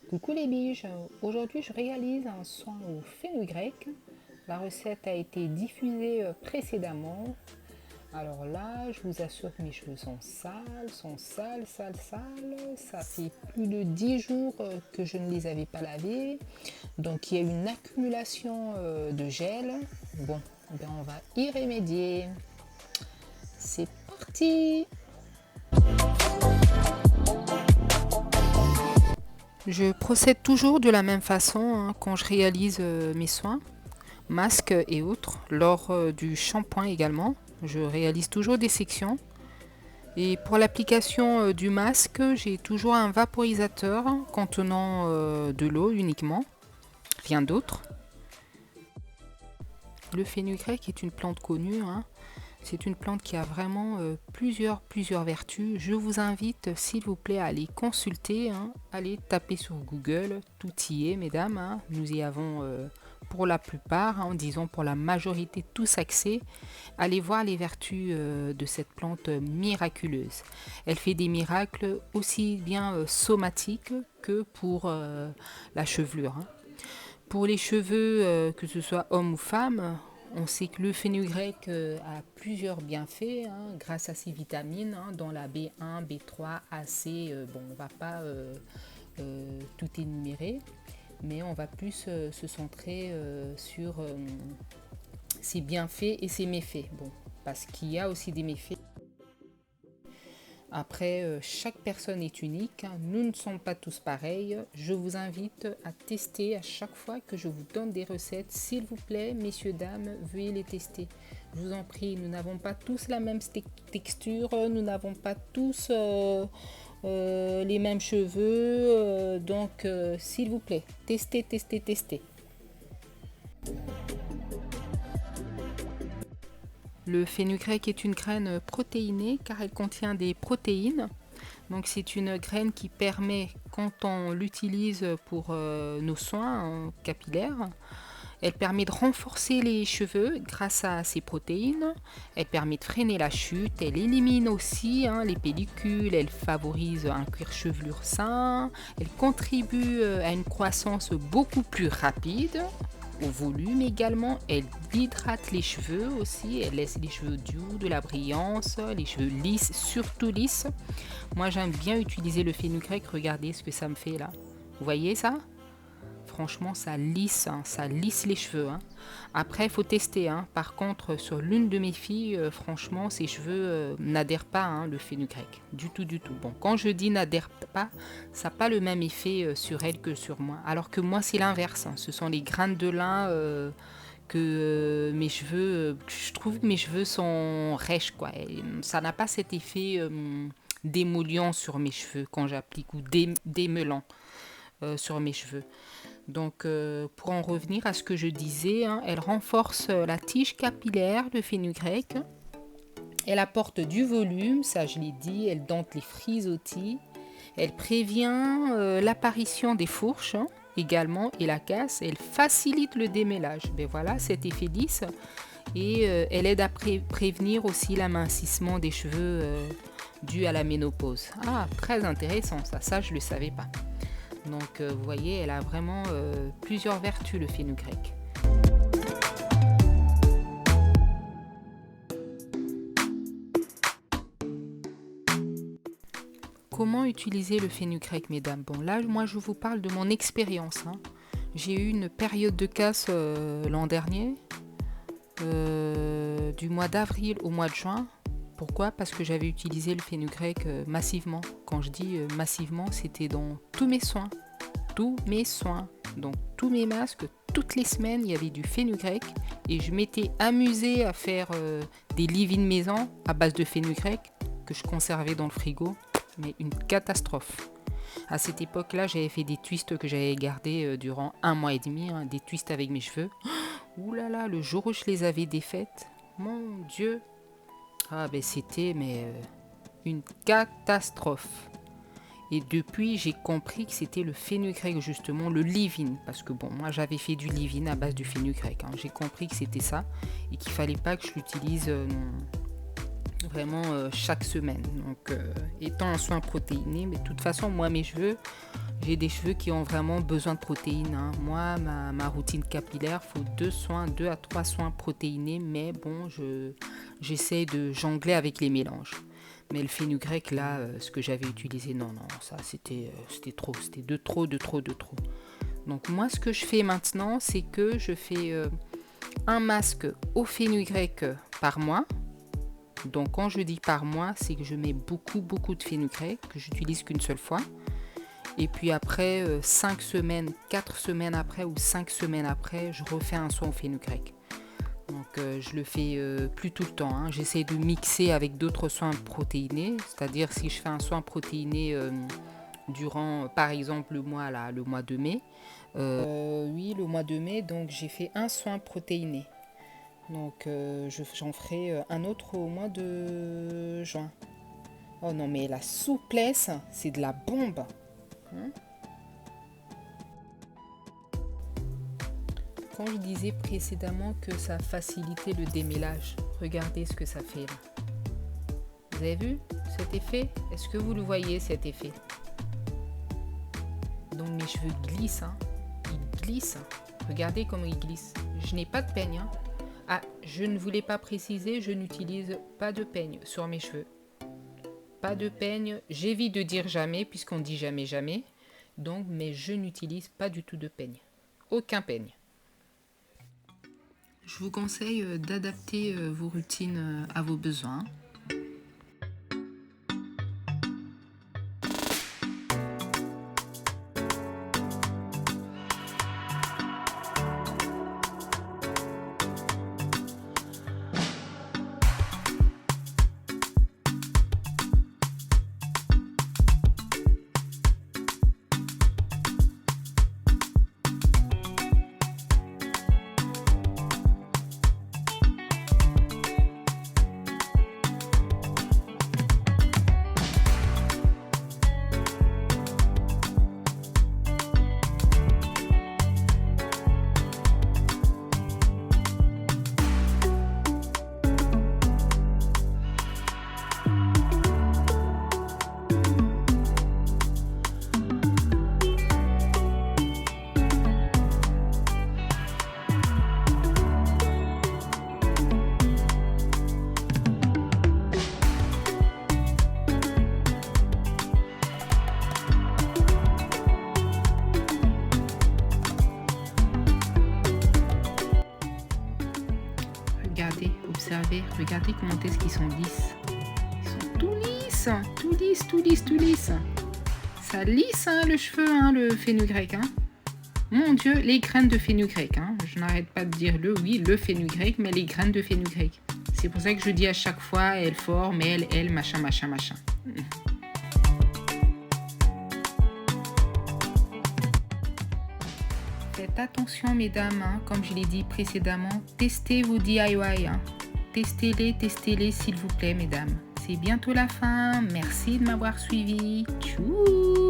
Coucou les biches, aujourd'hui je réalise un soin au fenugrec. La recette a été diffusée précédemment. Alors là, je vous assure que mes cheveux sont sales. Ça fait plus de 10 jours que je ne les avais pas lavés. Donc il y a une accumulation de gel. Bon, ben on va y remédier. C'est parti! Je procède toujours de la même façon quand je réalise mes soins, masques et autres, lors du shampoing également. Je réalise toujours des sections. Et pour l'application du masque, j'ai toujours un vaporisateur contenant de l'eau uniquement, rien d'autre. Le fenugrec est une plante connue, C'est une plante qui a vraiment plusieurs vertus. Je vous invite, s'il vous plaît, à aller consulter, allez taper sur Google, tout y est, mesdames. Nous y avons pour la plupart, disons pour la majorité, tous accès. Allez voir les vertus de cette plante miraculeuse. Elle fait des miracles aussi bien somatiques que pour la chevelure. Pour les cheveux, que ce soit homme ou femme, on sait que le fenugrec a plusieurs bienfaits grâce à ses vitamines, dont la B1, B3, AC. Bon, on ne va pas tout énumérer, mais on va plus se centrer sur ses bienfaits et ses méfaits. Bon, parce qu'il y a aussi des méfaits. Après, chaque personne est unique, nous ne sommes pas tous pareils. Je vous invite à tester à chaque fois que je vous donne des recettes. S'il vous plaît, messieurs, dames, veuillez les tester. Je vous en prie, nous n'avons pas tous la même texture, nous n'avons pas tous les mêmes cheveux. Donc, s'il vous plaît, testez. Le fenugrec est une graine protéinée car elle contient des protéines. Donc c'est une graine qui permet, quand on l'utilise pour nos soins capillaires, elle permet de renforcer les cheveux grâce à ces protéines. Elle permet de freiner la chute. Elle élimine aussi les pellicules. Elle favorise un cuir chevelure sain. Elle contribue à une croissance beaucoup plus rapide. Au volume également, elle hydrate les cheveux aussi, elle laisse les cheveux doux, de la brillance, les cheveux lisses, surtout lisses. Moi j'aime bien utiliser le fenugrec, regardez ce que ça me fait là. Vous voyez ça? Franchement ça lisse les cheveux. Après il faut tester. Par contre sur l'une de mes filles, franchement ses cheveux n'adhèrent pas le fenugrec. Du tout. Bon, quand je dis n'adhère pas, ça n'a pas le même effet sur elle que sur moi. Alors que moi c'est l'inverse. Ce sont les graines de lin que mes cheveux, je trouve que mes cheveux sont rêches quoi. Et ça n'a pas cet effet d'émollient sur mes cheveux quand j'applique ou démêlant sur mes cheveux. Donc pour en revenir à ce que je disais, elle renforce la tige capillaire, le fenugrec. Elle apporte du volume, ça je l'ai dit, elle dompte les frisottis. Elle prévient l'apparition des fourches également et la casse. Elle facilite le démêlage. Ben voilà, cet effet lisse. Et elle aide à prévenir aussi l'amincissement des cheveux dû à la ménopause. Ah, très intéressant ça je ne le savais pas. Donc vous voyez, elle a vraiment plusieurs vertus, le fenugrec. Comment utiliser le fenugrec, mesdames? Bon, là, moi, je vous parle de mon expérience. J'ai eu une période de casse l'an dernier, du mois d'avril au mois de juin. Pourquoi? Parce que j'avais utilisé le fenugrec massivement. Quand je dis massivement, c'était dans tous mes soins. Donc tous mes masques, toutes les semaines, il y avait du fenugrec. Et je m'étais amusée à faire des leave-in maison à base de fenugrec que je conservais dans le frigo. Mais une catastrophe. À cette époque-là, j'avais fait des twists que j'avais gardés durant 1 mois et demi. Des twists avec mes cheveux. Ouh là là, le jour où je les avais défaites, mon Dieu. Ah ben c'était une catastrophe. Et depuis, j'ai compris que c'était le fenugrec justement, le leave-in. Parce que bon, moi j'avais fait du leave-in à base du fenugrec. J'ai compris que c'était ça et qu'il fallait pas que je l'utilise vraiment chaque semaine. Donc, étant un soin protéiné, mais de toute façon, moi, mes cheveux, j'ai des cheveux qui ont vraiment besoin de protéines, hein. Moi, ma routine capillaire, il faut 2 à 3 soins protéinés, mais bon, j'essaie de jongler avec les mélanges. Mais le fenugrec, là, ce que j'avais utilisé, non, ça, c'était trop, c'était de trop. Donc, moi, ce que je fais maintenant, c'est que je fais un masque au fenugrec par mois. Donc, quand je dis par mois, c'est que je mets beaucoup de fenugrec, que j'utilise qu'une seule fois. Et puis après, 5 semaines, 4 semaines après ou 5 semaines après, je refais un soin au fenugrec. Donc je le fais plus tout le temps, hein. J'essaie de mixer avec d'autres soins protéinés. C'est-à-dire si je fais un soin protéiné durant, par exemple, le mois de mai. Oui, le mois de mai, donc j'ai fait un soin protéiné. Donc j'en ferai un autre au mois de juin. Oh non, mais la souplesse, c'est de la bombe. Quand je disais précédemment que ça facilitait le démêlage, regardez ce que ça fait là. Vous avez vu cet effet? Est-ce que vous le voyez, cet effet? Donc mes cheveux glissent, hein. Ils glissent. Regardez comment ils glissent. Je n'ai pas de peigne, hein. Ah, je ne voulais pas préciser, je n'utilise pas de peigne sur mes cheveux. Pas de peigne, j'évite de dire jamais puisqu'on dit jamais. Donc, mais je n'utilise pas du tout de peigne. Aucun peigne. Je vous conseille d'adapter vos routines à vos besoins. Regardez, observez, regardez comment est-ce qu'ils sont lisses. Ils sont tout lisses. Ça lisse hein, le cheveu, hein, le fenugrec. Hein. Mon Dieu, les graines de fenugrec. Hein. Je n'arrête pas de dire le fenugrec, mais les graines de fenugrec. C'est pour ça que je dis à chaque fois, elle forme, elle, machin. Faites attention mesdames, hein, comme je l'ai dit précédemment, testez vos DIY. Hein. Testez-les s'il vous plaît mesdames. C'est bientôt la fin, merci de m'avoir suivi. Tchou.